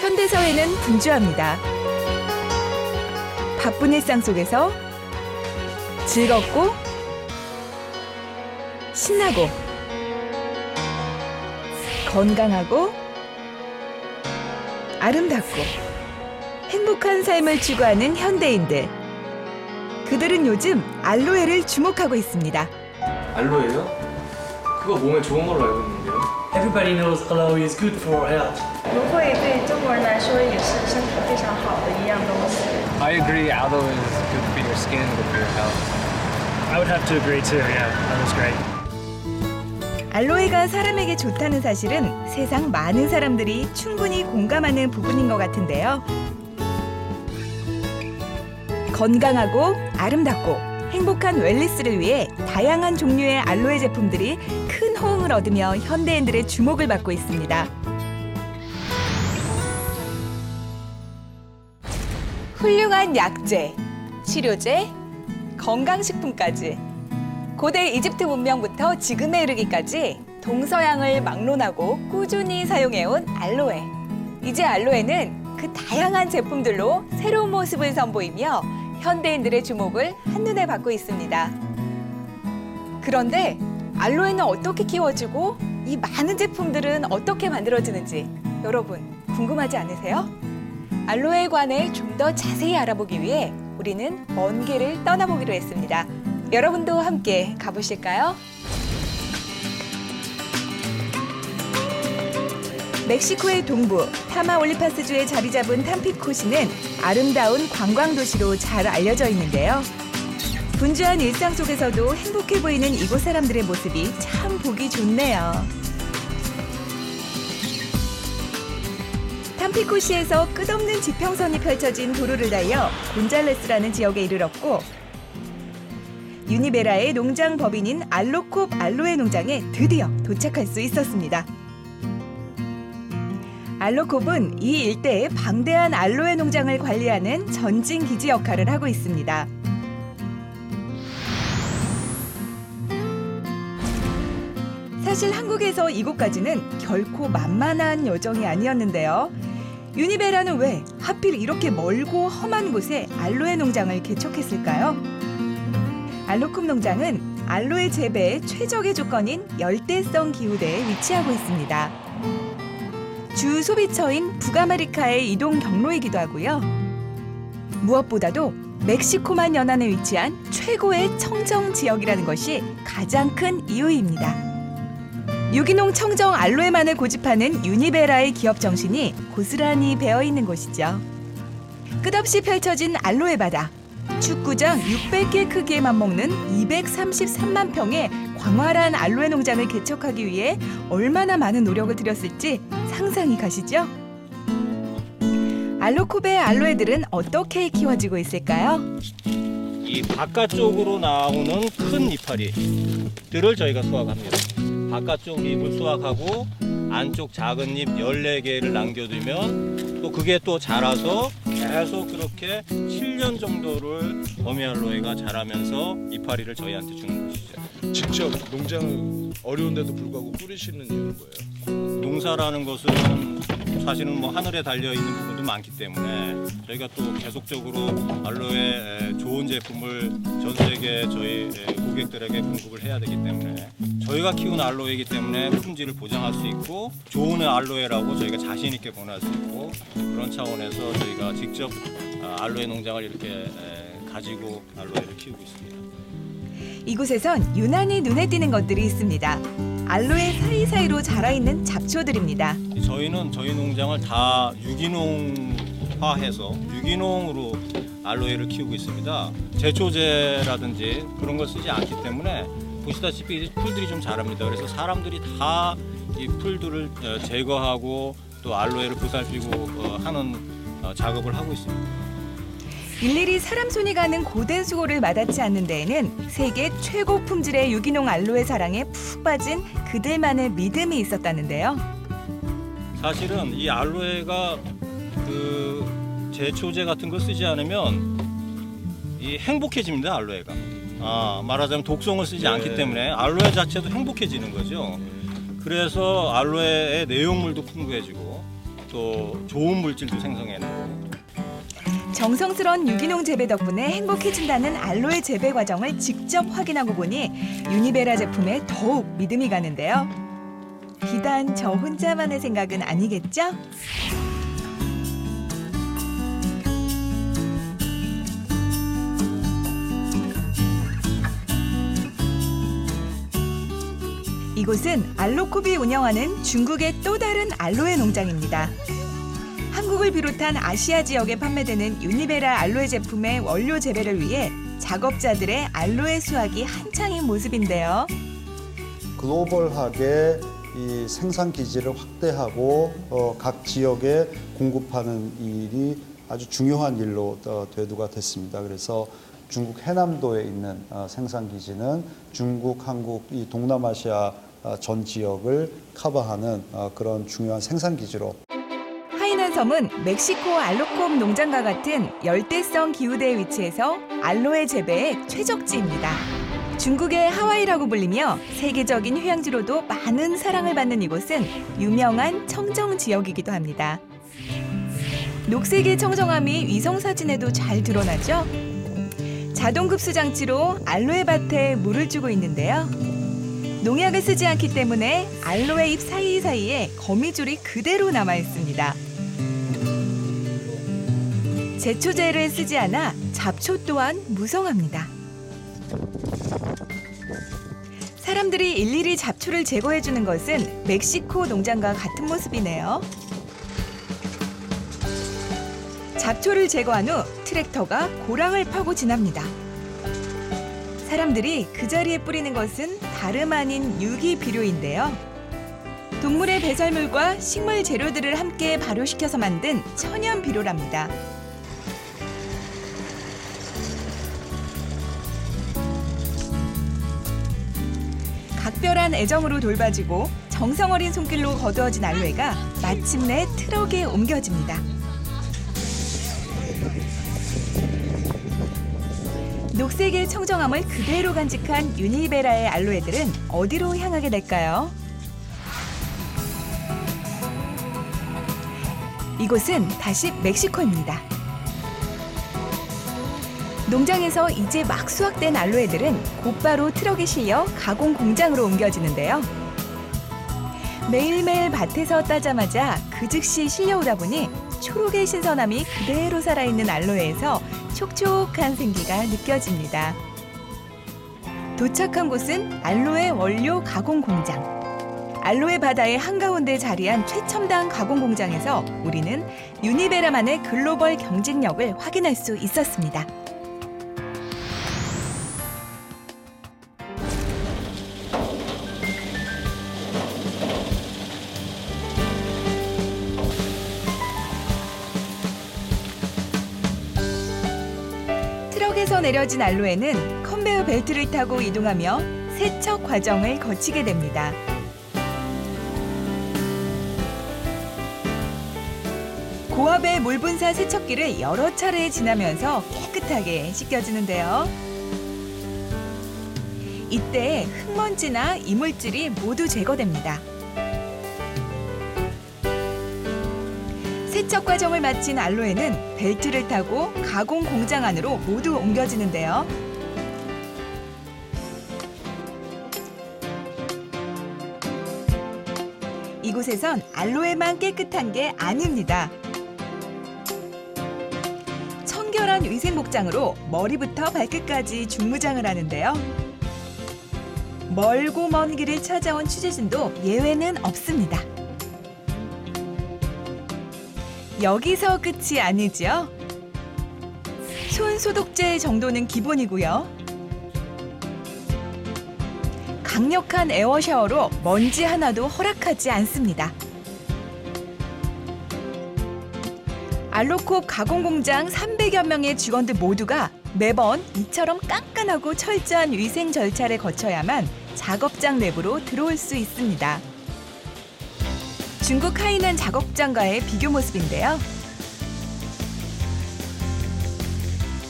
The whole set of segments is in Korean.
현대사회는 분주합니다. 바쁜 일상 속에서 즐겁고 신나고 건강하고 아름답고 행복한 삶을 추구하는 현대인들. 그들은 요즘 알로에를 주목하고 있습니다. 알로에요? 그거 몸에 좋은 걸로 알고 있는데요. Everybody knows aloe is good for health. 芦荟对中国人来说也是身体非常好的一样东西。 I agree, aloe is good for your skin, good for your health. I would have to agree too. Yeah, that was great. 알로에가 사람에게 좋다는 사실은 세상 많은 사람들이 충분히 공감하는 부분인 것 같은데요. 건강하고 아름답고 행복한 웰니스를 위해 다양한 종류의 알로에 제품들이 큰 호응을 얻으며 현대인들의 주목을 받고 있습니다. 훌륭한 약재, 치료제, 건강식품까지 고대 이집트 문명부터 지금에 이르기까지 동서양을 막론하고 꾸준히 사용해온 알로에. 이제 알로에는 그 다양한 제품들로 새로운 모습을 선보이며 현대인들의 주목을 한눈에 받고 있습니다. 그런데 알로에는 어떻게 키워지고 이 많은 제품들은 어떻게 만들어지는지 여러분 궁금하지 않으세요? 알로에에 관해 좀 더 자세히 알아보기 위해 우리는 먼 길을 떠나보기로 했습니다. 여러분도 함께 가보실까요? 멕시코의 동부 타마올리파스주에 자리 잡은 탐피코시는 아름다운 관광도시로 잘 알려져 있는데요. 분주한 일상 속에서도 행복해 보이는 이곳 사람들의 모습이 참 보기 좋네요. 탐피코시에서 끝없는 지평선이 펼쳐진 도로를 달려 곤잘레스라는 지역에 이르렀고 유니베라의 농장 법인인 알로콥 알로에 농장에 드디어 도착할 수 있었습니다. 알로콥은 이 일대의 방대한 알로에 농장을 관리하는 전진 기지 역할을 하고 있습니다. 사실 한국에서 이곳까지는 결코 만만한 여정이 아니었는데요. 유니베라는 왜 하필 이렇게 멀고 험한 곳에 알로에 농장을 개척했을까요? 알로콥 농장은 알로에 재배의 최적의 조건인 열대성 기후대에 위치하고 있습니다. 주 소비처인 북아메리카의 이동 경로이기도 하고요. 무엇보다도 멕시코만 연안에 위치한 최고의 청정 지역이라는 것이 가장 큰 이유입니다. 유기농 청정 알로에만을 고집하는 유니베라의 기업 정신이 고스란히 배어있는 곳이죠. 끝없이 펼쳐진 알로에 바다. 축구장 600개 크기에 맞먹는 233만 평의 광활한 알로에 농장을 개척하기 위해 얼마나 많은 노력을 들였을지 상상이 가시죠? 알로콥의 알로에들은 어떻게 키워지고 있을까요? 이 바깥쪽으로 나오는 큰 이파리들을 저희가 수확합니다. 바깥쪽 잎을 수확하고 안쪽 작은 잎 14개를 남겨두면 또 그게 또 자라서 계속 그렇게 7년 정도를 버미알로에가 자라면서 이파리를 저희한테 주는 것이죠. 직접 농장을 어려운데도 불구하고 꾸리시는 이유는 뭐예요? 농사라는 것은 사실은 뭐 하늘에 달려있는 부분도 많기 때문에 저희가 또 계속적으로 알로에 좋은 제품을 전 세계 저희 고객들에게 공급을 해야 되기 때문에 저희가 키운 알로에이기 때문에 품질을 보장할 수 있고 좋은 알로에라고 저희가 자신 있게 권할 수 있고 그런 차원에서 저희가 직접 알로에 농장을 이렇게 가지고 알로에를 키우고 있습니다. 이곳에선 유난히 눈에 띄는 것들이 있습니다. 알로에 사이사이로 자라있는 잡초들입니다. 저희는 저희 농장을 다 유기농화해서 유기농으로 알로에를 키우고 있습니다. 제초제라든지 그런 걸 쓰지 않기 때문에 보시다시피 풀들이 좀 자랍니다. 그래서 사람들이 다 이 풀들을 제거하고 또 알로에를 보살피고 하는 작업을 하고 있습니다. 일일이 사람 손이 가는 고된 수고를 마다치 않는 데에는 세계 최고 품질의 유기농 알로에 사랑에 푹 빠진 그들만의 믿음이 있었다는데요. 사실은 이 알로에가 그 제초제 같은 걸 쓰지 않으면 이 행복해집니다. 알로에가. 말하자면 독성을 쓰지 않기 때문에 알로에 자체도 행복해지는 거죠. 그래서 알로에의 내용물도 풍부해지고 또 좋은 물질도 생성해내고 정성스런 유기농 재배 덕분에 행복해진다는 알로에 재배 과정을 직접 확인하고 보니 유니베라 제품에 더욱 믿음이 가는데요. 비단 저 혼자만의 생각은 아니겠죠? 이곳은 알로콥이 운영하는 중국의 또 다른 알로에 농장입니다. 한국을 비롯한 아시아 지역에 판매되는 유니베라 알로에 제품의 원료 재배를 위해 작업자들의 알로에 수확이 한창인 모습인데요. 글로벌하게 이 생산 기지를 확대하고 각 지역에 공급하는 일이 아주 중요한 일로 대두가 됐습니다. 그래서 중국 해남도에 있는 생산 기지는 중국, 한국, 이 동남아시아 전 지역을 커버하는 그런 중요한 생산 기지로. 하이난 섬은 멕시코 알로콥 농장과 같은 열대성 기후대에 위치해서 알로에 재배의 최적지입니다. 중국의 하와이라고 불리며 세계적인 휴양지로도 많은 사랑을 받는 이곳은 유명한 청정 지역이기도 합니다. 녹색의 청정함이 위성사진에도 잘 드러나죠? 자동급수 장치로 알로에 밭에 물을 주고 있는데요. 농약을 쓰지 않기 때문에 알로에 잎 사이사이에 거미줄이 그대로 남아 있습니다. 제초제를 쓰지 않아 잡초 또한 무성합니다. 사람들이 일일이 잡초를 제거해주는 것은 멕시코 농장과 같은 모습이네요. 잡초를 제거한 후 트랙터가 고랑을 파고 지납니다. 사람들이 그 자리에 뿌리는 것은 다름 아닌 유기비료인데요. 동물의 배설물과 식물 재료들을 함께 발효시켜서 만든 천연 비료랍니다. 각별한 애정으로 돌봐지고 정성 어린 손길로 거두어진 알로에가 마침내 트럭에 옮겨집니다. 녹색의 청정함을 그대로 간직한 유니베라의 알로에들은 어디로 향하게 될까요? 이곳은 다시 멕시코입니다. 농장에서 이제 막 수확된 알로에들은 곧바로 트럭에 실려 가공 공장으로 옮겨지는데요. 매일매일 밭에서 따자마자 그 즉시 실려오다 보니 초록의 신선함이 그대로 살아있는 알로에에서 촉촉한 생기가 느껴집니다. 도착한 곳은 알로에 원료 가공 공장. 알로에 바다의 한가운데 자리한 최첨단 가공 공장에서 우리는 유니베라만의 글로벌 경쟁력을 확인할 수 있었습니다. 트럭에서 내려진 알로에는 컨베이어 벨트를 타고 이동하며 세척 과정을 거치게 됩니다. 고압의 물분사 세척기를 여러 차례 지나면서 깨끗하게 씻겨주는데요. 이때 흙먼지나 이물질이 모두 제거됩니다. 세척 과정을 마친 알로에는 벨트를 타고 가공 공장 안으로 모두 옮겨지는데요. 이곳에선 알로에만 깨끗한 게 아닙니다. 청결한 위생복장으로 머리부터 발끝까지 중무장을 하는데요. 멀고 먼 길을 찾아온 취재진도 예외는 없습니다. 여기서 끝이 아니죠. 손 소독제 정도는 기본이고요. 강력한 에어 샤워로 먼지 하나도 허락하지 않습니다. 알로콥 가공 공장 300여 명의 직원들 모두가 매번 이처럼 깐깐하고 철저한 위생 절차를 거쳐야만 작업장 내부로 들어올 수 있습니다. 중국 하이난 작업장과의 비교 모습인데요.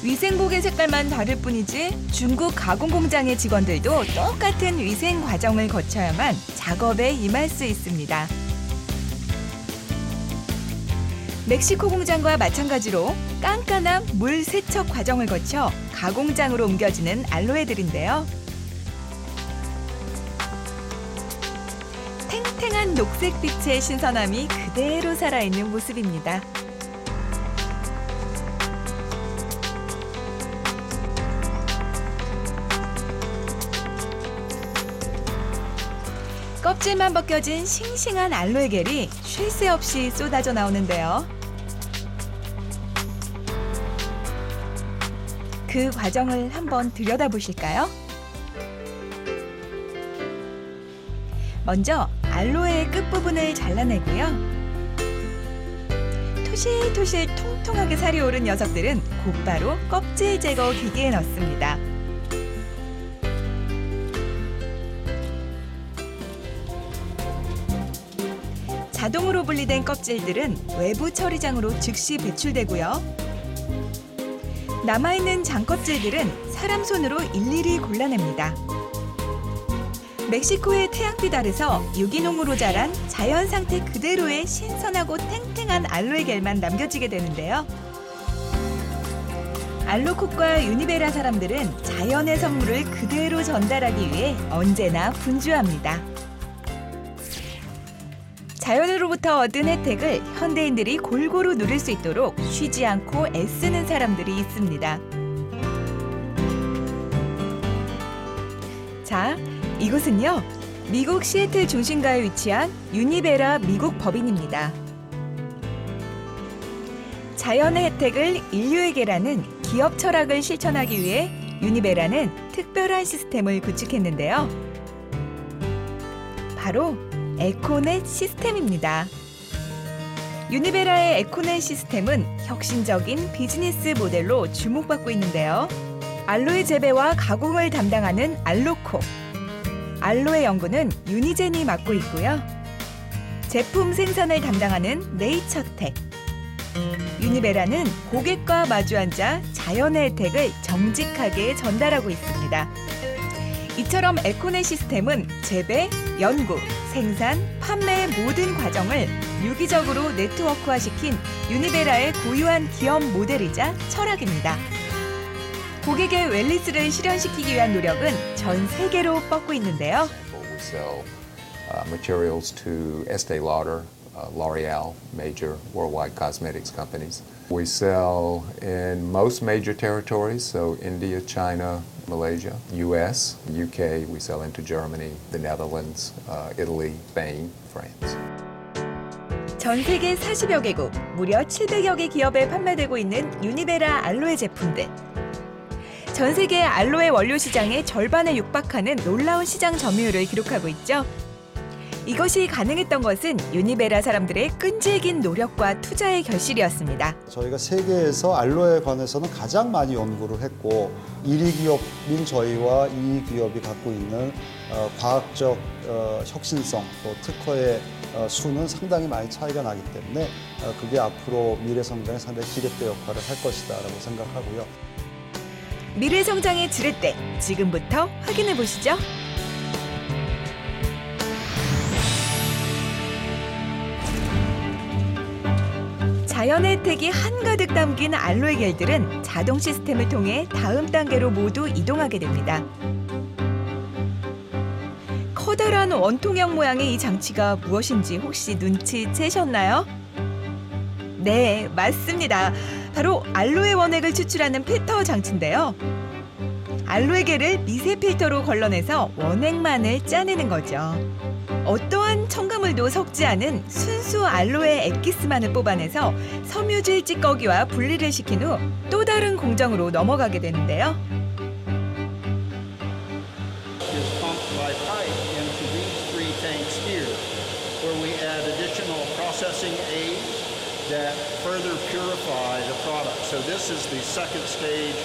위생복의 색깔만 다를 뿐이지 중국 가공 공장의 직원들도 똑같은 위생 과정을 거쳐야만 작업에 임할 수 있습니다. 멕시코 공장과 마찬가지로 깐깐한 물 세척 과정을 거쳐 가공장으로 옮겨지는 알로에들인데요. 탱탱한 녹색빛의 신선함이 그대로 살아있는 모습입니다. 껍질만 벗겨진 싱싱한 알로에 겔이 쉴 새 없이 쏟아져 나오는데요. 그 과정을 한번 들여다보실까요? 먼저 알로에의 끝부분을 잘라내고요. 토실토실 통통하게 살이 오른 녀석들은 곧바로 껍질 제거 기계에 넣습니다. 자동으로 분리된 껍질들은 외부 처리장으로 즉시 배출되고요. 남아있는 장껍질들은 사람 손으로 일일이 골라냅니다. 멕시코의 태양빛 아래서 유기농으로 자란 자연 상태 그대로의 신선하고 탱탱한 알로에 겔만 남겨지게 되는데요. 알로콕과 유니베라 사람들은 자연의 선물을 그대로 전달하기 위해 언제나 분주합니다. 자연으로부터 얻은 혜택을 현대인들이 골고루 누릴 수 있도록 쉬지 않고 애쓰는 사람들이 있습니다. 자, 이곳은요, 미국 시애틀 중심가에 위치한 유니베라 미국 법인입니다. 자연의 혜택을 인류에게라는 기업 철학을 실천하기 위해 유니베라는 특별한 시스템을 구축했는데요. 바로 에코넷 시스템입니다. 유니베라의 에코넷 시스템은 혁신적인 비즈니스 모델로 주목받고 있는데요. 알로에 재배와 가공을 담당하는 알로콕, 알로에 연구는 유니젠이 맡고 있고요. 제품 생산을 담당하는 네이처텍, 유니베라는 고객과 마주 앉아 자연의 혜택을 정직하게 전달하고 있습니다. 이처럼 에코넷 시스템은 재배, 연구, 생산, 판매의 모든 과정을 유기적으로 네트워크화시킨 유니베라의 고유한 기업 모델이자 철학입니다. 고객의 웰니스를 실현시키기 위한 노력은 전 세계로 뻗고 있는데요. We sell materials to Estee Lauder, L'Oreal, major worldwide cosmetics companies. We sell in most major territories, so India, China, Malaysia, US, UK. We sell into Germany, the Netherlands, Italy, Spain, France. 전 세계 40여 개국, 무려 700여 개 기업에 판매되고 있는 유니베라 알로에 제품들. 전 세계 알로에 원료 시장의 절반에 육박하는 놀라운 시장 점유율을 기록하고 있죠. 이것이 가능했던 것은 유니베라 사람들의 끈질긴 노력과 투자의 결실이었습니다. 저희가 세계에서 알로에에 관해서는 가장 많이 연구를 했고 1위 기업인 저희와 2위 기업이 갖고 있는 과학적 혁신성 또 특허의 수는 상당히 많이 차이가 나기 때문에 그게 앞으로 미래 성장에 상당히 지렛대 역할을 할 것이다라고 생각하고요. 미래 성장의 지렛대, 지금부터 확인해 보시죠. 자연의 혜택이 한가득 담긴 알로에 겔들은 자동 시스템을 통해 다음 단계로 모두 이동하게 됩니다. 커다란 원통형 모양의 이 장치가 무엇인지 혹시 눈치채셨나요? 네, 맞습니다. 바로 알로에 원액을 추출하는 필터 장치인데요. 알로에 겔을 미세 필터로 걸러내서 원액만을 짜내는 거죠. 어떠한 첨가물도 섞지 않은 순수 알로에 엑기스만을 뽑아내서 섬유질 찌꺼기와 분리를 시킨 후 또 다른 공정으로 넘어가게 되는데요. is pumped by pipe into these 3 tanks here, where we add additional processing aids that further purify the product. So this is the second stage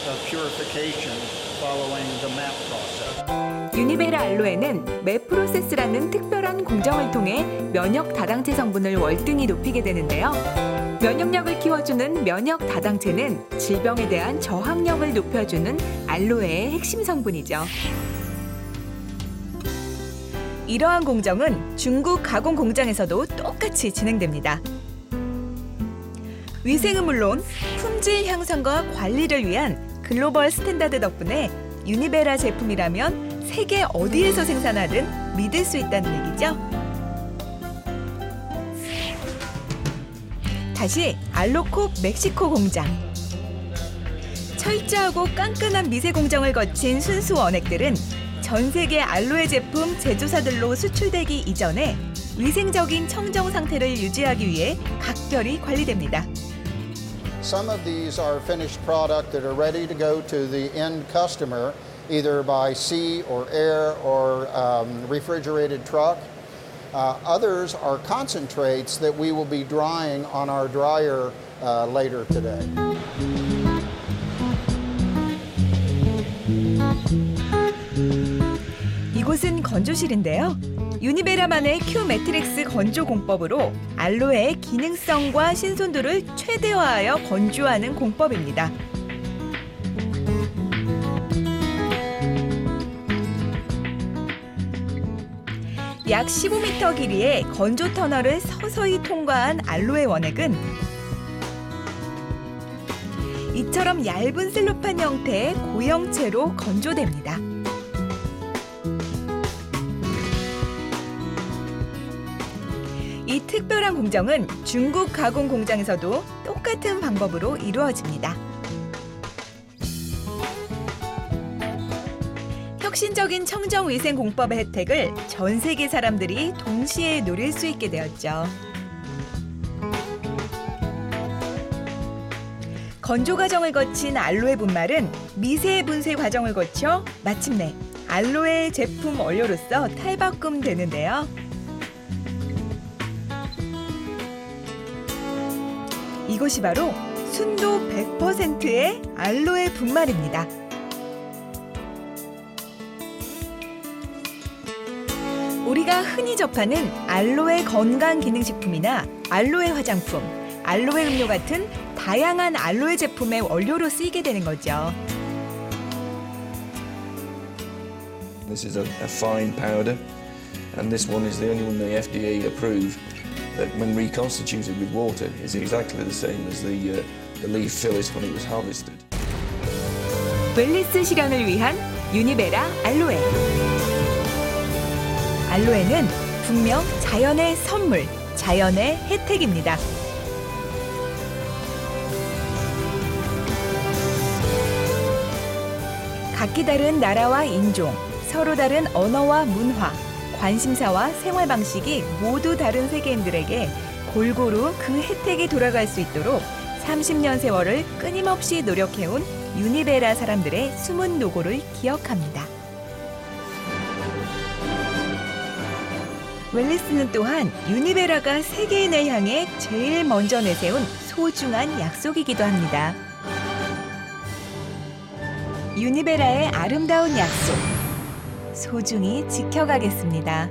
of purification following the MAP process. 유니베라 알로에는 맵 프로세스라는 특별한 공정을 통해 면역 다당체 성분을 월등히 높이게 되는데요. 면역력을 키워주는 면역 다당체는 질병에 대한 저항력을 높여주는 알로에의 핵심 성분이죠. 이러한 공정은 중국 가공 공장에서도 똑같이 진행됩니다. 위생은 물론 품질 향상과 관리를 위한 글로벌 스탠다드 덕분에 유니베라 제품이라면 세계 어디에서 생산하든 믿을 수 있다는 얘기죠. 다시 알로코 멕시코 공장. 철저하고 깐깐한 미세 공정을 거친 순수 원액들은 전 세계 알로에 제품 제조사들로 수출되기 이전에 위생적인 청정 상태를 유지하기 위해 각별히 관리됩니다. Some of these are finished product that are ready to go to the end customer, either by sea or air or refrigerated truck. Others are concentrates that we will be drying on our dryer later today. 이곳은 건조실인데요. 유니베라만의 큐 매트릭스 건조 공법으로 알로에의 기능성과 신선도를 최대화하여 건조하는 공법입니다. 약 15m 길이의 건조 터널을 서서히 통과한 알로에 원액은 이처럼 얇은 셀로판 형태의 고형체로 건조됩니다. 이 특별한 공정은 중국 가공 공장에서도 똑같은 방법으로 이루어집니다. 혁신적인 청정위생 공법의 혜택을 전 세계 사람들이 동시에 누릴 수 있게 되었죠. 건조 과정을 거친 알로에 분말은 미세 분쇄 과정을 거쳐 마침내 알로에 제품 원료로서 탈바꿈되는데요. 이것이 바로 순도 100%의 알로에 분말입니다. 우리가 흔히 접하는 알로에 건강기능식품이나 알로에 화장품, 알로에 음료 같은 다양한 알로에 제품의 원료로 쓰이게 되는 거죠. This is a fine powder, and this one is the only one the FDA approved that when reconstituted with water is exactly the same as the leaf fillet when it was harvested. 웰니스 실현을 위한 유니베라 알로에. 알로에는 분명 자연의 선물, 자연의 혜택입니다. 각기 다른 나라와 인종, 서로 다른 언어와 문화, 관심사와 생활 방식이 모두 다른 세계인들에게 골고루 그 혜택이 돌아갈 수 있도록 30년 세월을 끊임없이 노력해온 유니베라 사람들의 숨은 노고를 기억합니다. 웰니스는 또한 유니베라가 세계인을 향해 제일 먼저 내세운 소중한 약속이기도 합니다. 유니베라의 아름다운 약속, 소중히 지켜가겠습니다.